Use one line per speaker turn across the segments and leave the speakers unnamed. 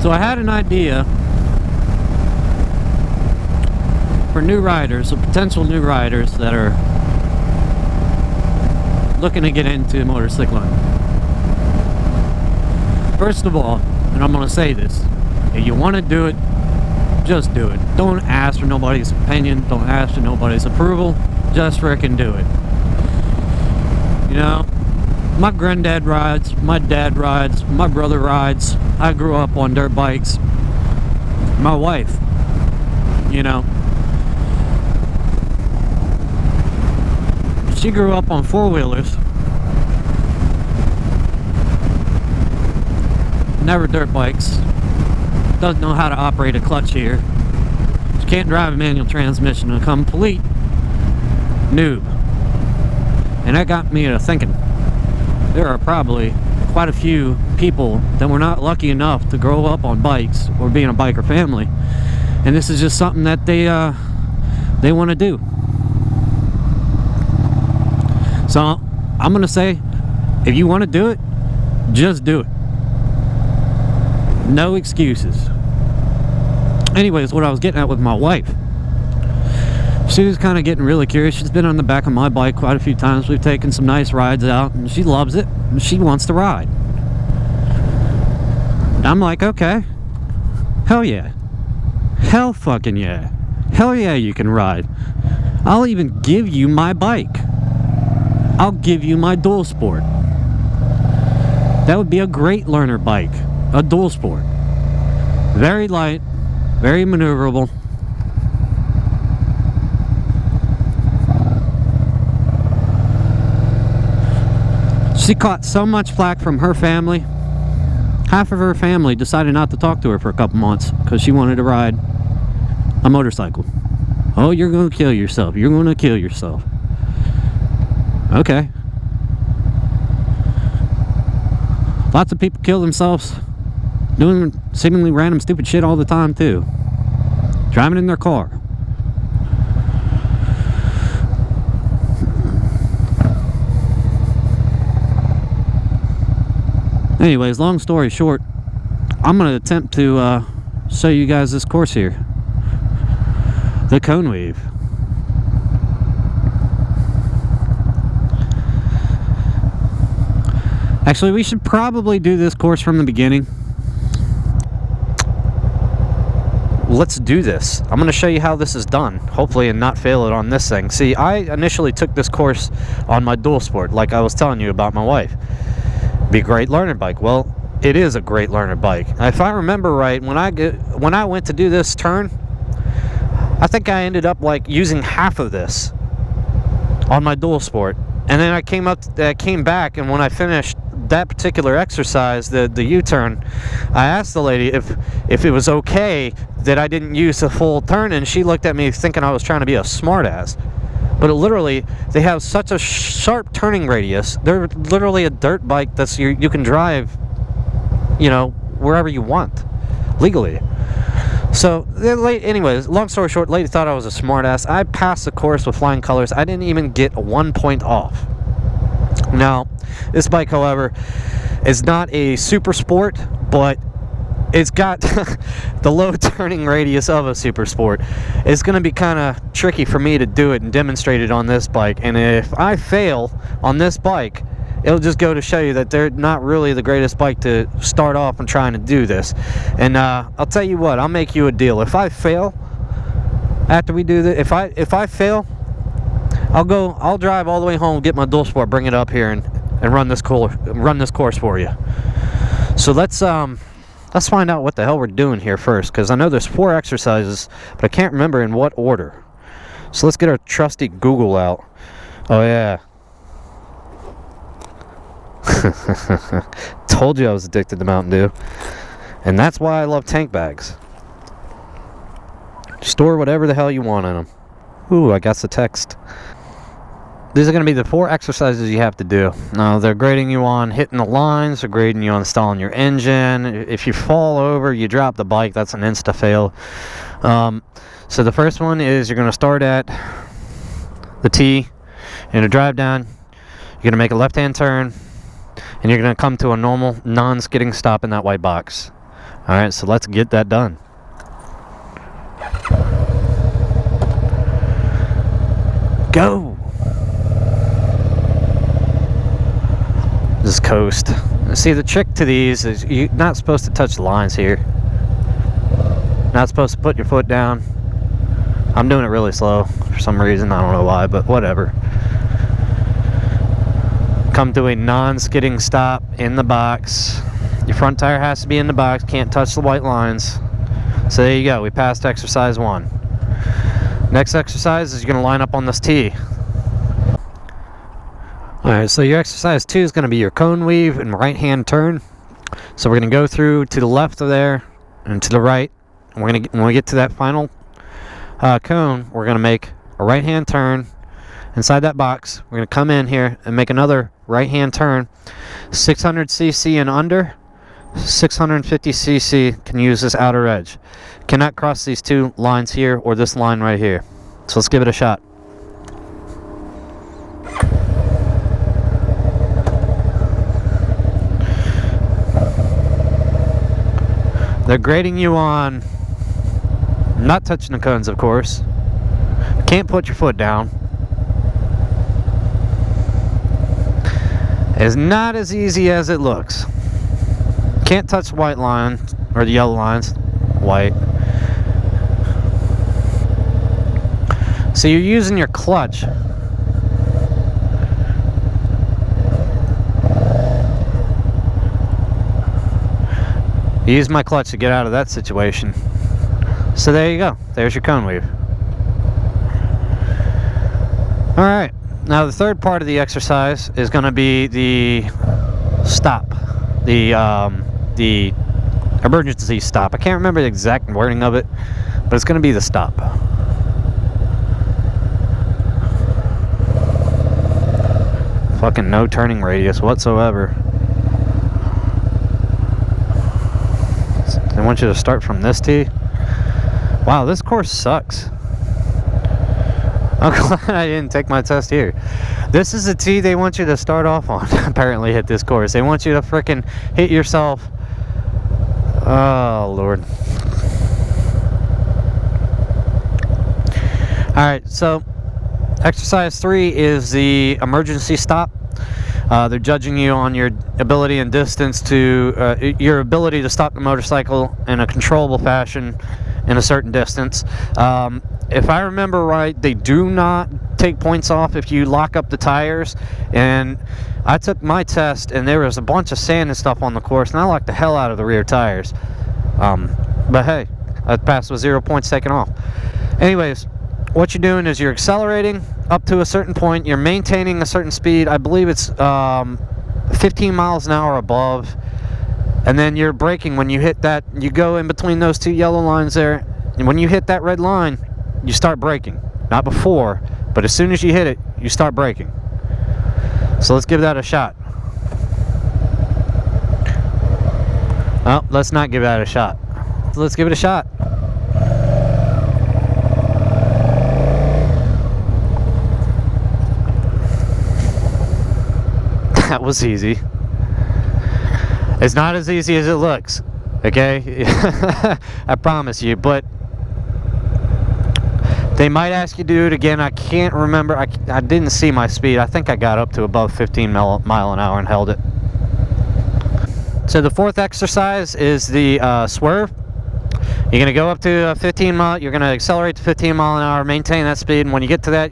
So I had an idea for new riders, or potential new riders that are looking to get into motorcycling. First of all, and I'm going to say this, if you want to do it, just do it. Don't ask for nobody's opinion. Don't ask for nobody's approval. Just frickin' do it. You know, my granddad rides, my dad rides, my brother rides. I grew up on dirt bikes. My wife, you know, she grew up on four-wheelers. Never dirt bikes. Doesn't know how to operate a clutch here. She can't drive a manual transmission. A complete noob. And that got me to thinking. There are probably quite a few people that were not lucky enough to grow up on bikes or be in a biker family. And this is just something that they want to do. So I'm gonna say, if you want to do it, just do it. No excuses. Anyways, what I was getting at with my wife, she was kind of getting really curious. She's been on the back of my bike quite a few times. We've taken some nice rides out, and she loves it, and she wants to ride. I'm like, okay, hell yeah, hell fucking yeah, hell yeah, you can ride. I'll even give you my bike. I'll give you my Dualsport. That would be a great learner bike. A Dualsport. Very light, very maneuverable. She caught so much flack from her family. Half of her family decided not to talk to her for a couple months because she wanted to ride a motorcycle. Oh, you're going to kill yourself. You're going to kill yourself. Okay. Lots of people kill themselves doing seemingly random stupid shit all the time too. Driving in their car. Anyways, long story short, I'm going to attempt to show you guys this course here. The cone weave. Actually, we should probably do this course from the beginning. Let's do this. I'm going to show you how this is done, hopefully, and not fail it on this thing. See, I initially took this course on my Dualsport, like I was telling you about my wife. Be a great learner bike. Well, it is a great learner bike. If I remember right, when I went to do this turn, I think I ended up like using half of this on my Dualsport, and then I came back, and when I finished that particular exercise, the U-turn, I asked the lady if it was okay that I didn't use a full turn, and she looked at me thinking I was trying to be a smartass. But literally, they have such a sharp turning radius. They're literally a dirt bike that's you can drive, you know, wherever you want legally. So, anyways, long story short, lady thought I was a smartass. I passed the course with flying colors. I didn't even get 1 point off. Now, this bike, however, is not a super sport, but it's got the low turning radius of a super sport. It's going to be kind of tricky for me to do it and demonstrate it on this bike. And if I fail on this bike, it'll just go to show you that they're not really the greatest bike to start off and trying to do this. And I'll tell you what, I'll make you a deal. If I fail after we do this, if I fail, I'll drive all the way home, get my Dualsport, bring it up here, and run this course for you. So let's find out what the hell we're doing here first, because I know there's 4 exercises, but I can't remember in what order. So let's get our trusty Google out. Oh yeah. Told you I was addicted to Mountain Dew. And that's why I love tank bags. Store whatever the hell you want in them. Ooh, I got the text. These are going to be the 4 exercises you have to do. Now, they're grading you on hitting the lines. They're grading you on installing your engine. If you fall over, you drop the bike, that's an insta-fail. So the first one is you're going to start at the T. You're going to drive down. You're going to make a left-hand turn. And you're going to come to a normal, non-skidding stop in that white box. Alright, so let's get that done. Go! Just coast. See, the trick to these is you're not supposed to touch the lines here. Not supposed to put your foot down. I'm doing it really slow for some reason. I don't know why, but whatever. Come to a non-skidding stop in the box. Your front tire has to be in the box. Can't touch the white lines. So there you go. We passed exercise 1. Next exercise is you're going to line up on this tee. Alright, so your exercise 2 is going to be your cone weave and right hand turn. So we're going to go through to the left of there and to the right. And we're going to, when we get to that final cone, we're going to make a right hand turn inside that box. We're going to come in here and make another right hand turn. 600cc and under. 650cc can use this outer edge. Cannot cross these two lines here or this line right here. So let's give it a shot. They're grading you on not touching the cones, of course. Can't put your foot down. It's not as easy as it looks. Can't touch the white line or the yellow lines. White. So you're using your clutch. Use my clutch to get out of that situation. So there you go. There's your cone weave. Alright. Now the third part of the exercise is going to be the stop. The emergency stop. I can't remember the exact wording of it, but it's going to be the stop. Fucking no turning radius whatsoever. They want you to start from this tee. Wow, this course sucks. I'm glad I didn't take my test here. This is the tee they want you to start off on, apparently, at this course. They want you to frickin' hit yourself. Oh, Lord. Alright, so exercise 3 is the emergency stop. They're judging you on your ability and distance to, your ability to stop the motorcycle in a controllable fashion in a certain distance. If I remember right, they do not take points off if you lock up the tires. And I took my test and there was a bunch of sand and stuff on the course, and I locked the hell out of the rear tires. But hey, I passed with 0 points taken off. Anyways, what you're doing is you're accelerating up to a certain point, you're maintaining a certain speed. I believe it's 15 miles an hour above, and then you're braking when you hit that. You go in between those two yellow lines there, and when you hit that red line, you start braking. Not before, but as soon as you hit it, you start braking. So let's give that a shot. Oh, let's not give that a shot. Let's give it a shot. That was easy. It's not as easy as it looks, okay? I promise you, but they might ask you to do it again. I can't remember. I didn't see my speed. I think I got up to above 15 mile an hour and held it. So the fourth exercise is the swerve. You're going to go up to 15 mile. You're going to accelerate to 15 mile an hour, maintain that speed, and when you get to that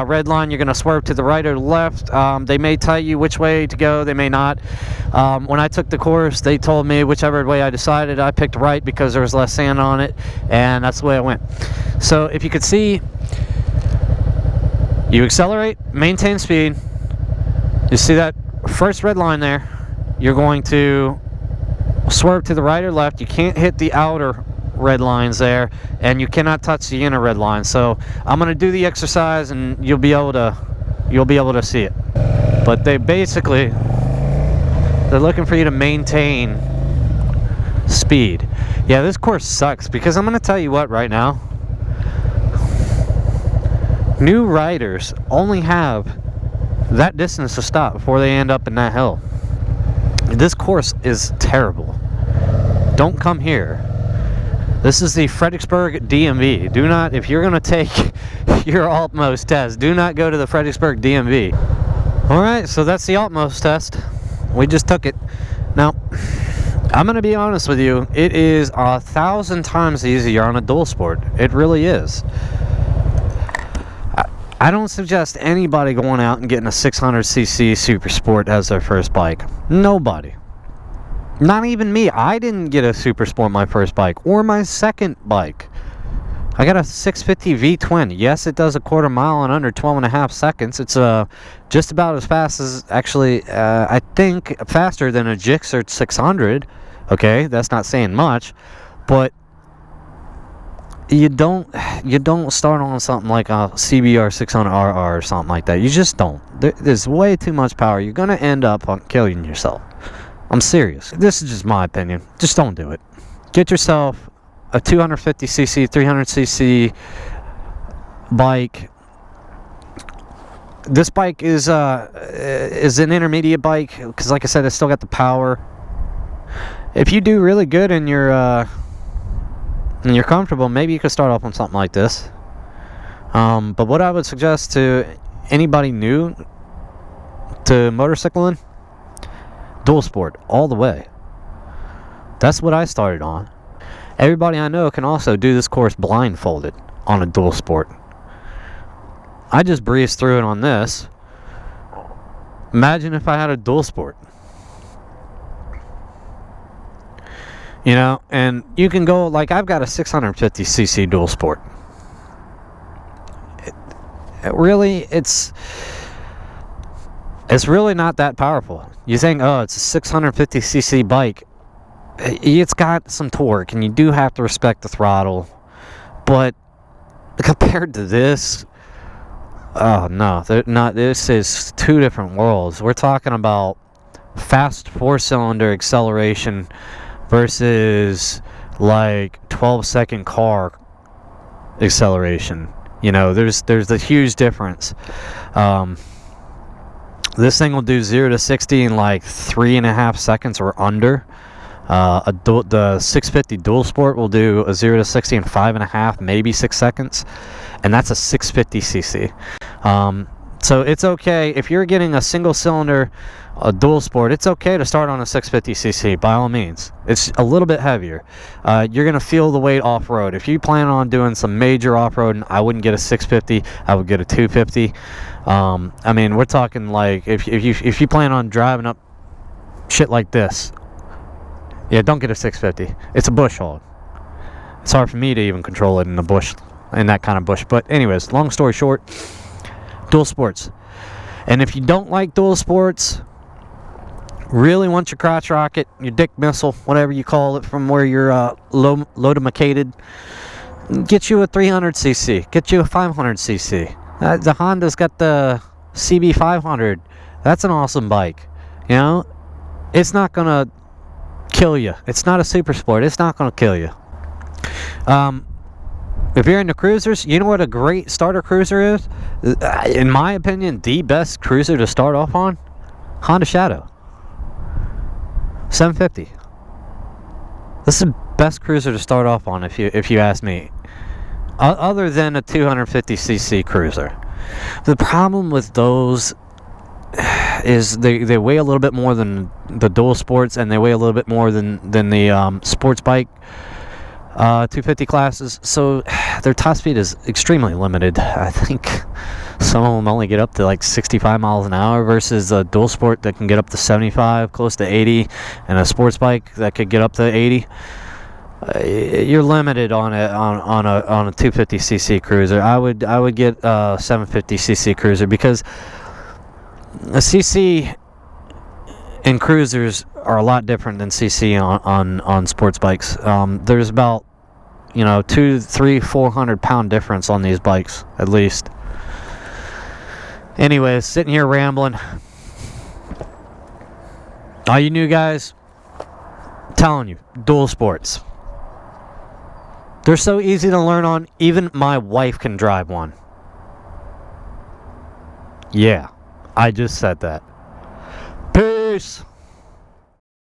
red line, you're going to swerve to the right or left. They may tell you which way to go, they may not. When I took the course, they told me whichever way I decided. I picked right because there was less sand on it, and that's the way I went. So if you could see, you accelerate, maintain speed. You see that first red line there, you're going to swerve to the right or left. You can't hit the outer red lines there, and you cannot touch the inner red line. So I'm going to do the exercise and you'll be able to see it. But they're looking for you to maintain speed. Yeah, this course sucks because I'm going to tell you what right now, new riders only have that distance to stop before they end up in that hill. This course is terrible. don't come here. This is the Fredericksburg DMV. Do not, if you're going to take your ALT MOST test, do not go to the Fredericksburg DMV. Alright, so that's the ALT MOST test. We just took it. Now, I'm going to be honest with you, it is 1,000 times easier on a Dualsport. It really is. I don't suggest anybody going out and getting a 600cc Super Sport as their first bike. Nobody. Not even me. I didn't get a Super Sport my first bike, or my second bike. I got a 650 V-twin. Yes, it does a quarter mile in under 12.5 seconds. It's just about as fast as, actually, I think, faster than a Gixxer 600. Okay, that's not saying much, but you don't start on something like a CBR 600RR or something like that. You just don't. There's way too much power. You're gonna end up on killing yourself. I'm serious. This is just my opinion. Just don't do it. Get yourself a 250cc, 300cc bike. This bike is an intermediate bike because, like I said, it's still got the power. If you do really good and you're comfortable, maybe you could start off on something like this. But what I would suggest to anybody new to motorcycling, Dualsport all the way. That's what I started on. Everybody I know can also do this course blindfolded on a Dualsport. I just breezed through it on this. Imagine if I had a Dualsport. You know, and you can go, like, I've got a 650cc Dualsport. It's really not that powerful. You think, oh, it's a 650cc bike. It's got some torque, and you do have to respect the throttle. But compared to this, oh no, this is two different worlds. We're talking about fast 4-cylinder acceleration versus like 12-second car acceleration. You know, there's a huge difference. This thing will do 0 to 60 in like 3.5 seconds or under. The 650 Dualsport will do a 0 to 60 in 5.5, maybe 6 seconds, and that's a 650cc. So it's okay if you're getting a single cylinder, a Dualsport. It's okay to start on a 650cc by all means. It's a little bit heavier. You're gonna feel the weight off road. If you plan on doing some major off road, I wouldn't get a 650. I would get a 250. I mean, we're talking like if you plan on driving up shit like this, yeah, don't get a 650. It's a bush hog. It's hard for me to even control it in the bush, in that kind of bush. But anyways, long story short, Dualsports. And if you don't like Dualsports, really want your crotch rocket, your dick missile, whatever you call it, from where you're lodomacated, get you a 300cc, get you a 500cc. The Honda's got the CB500. That's an awesome bike. You know, it's not gonna kill you. It's not a super sport. It's not gonna kill you. If you're into cruisers, you know what a great starter cruiser is? In my opinion, the best cruiser to start off on? Honda Shadow 750. This is the best cruiser to start off on, if you ask me. Other than a 250cc cruiser. The problem with those is they weigh a little bit more than the Dualsports, and they weigh a little bit more than the sports bike 250 classes, so their top speed is extremely limited. I think some of them only get up to like 65 miles an hour versus a Dualsport that can get up to 75, close to 80, and a sports bike that could get up to 80. You're limited on a 250cc cruiser. I would get a 750cc cruiser, because a CC in cruisers are a lot different than CC on sports bikes. There's about 200, 300, 400 pound difference on these bikes, at least. Anyways, sitting here rambling. All you new guys, I'm telling you, Dualsports. They're so easy to learn on, even my wife can drive one. Yeah, I just said that. Peace!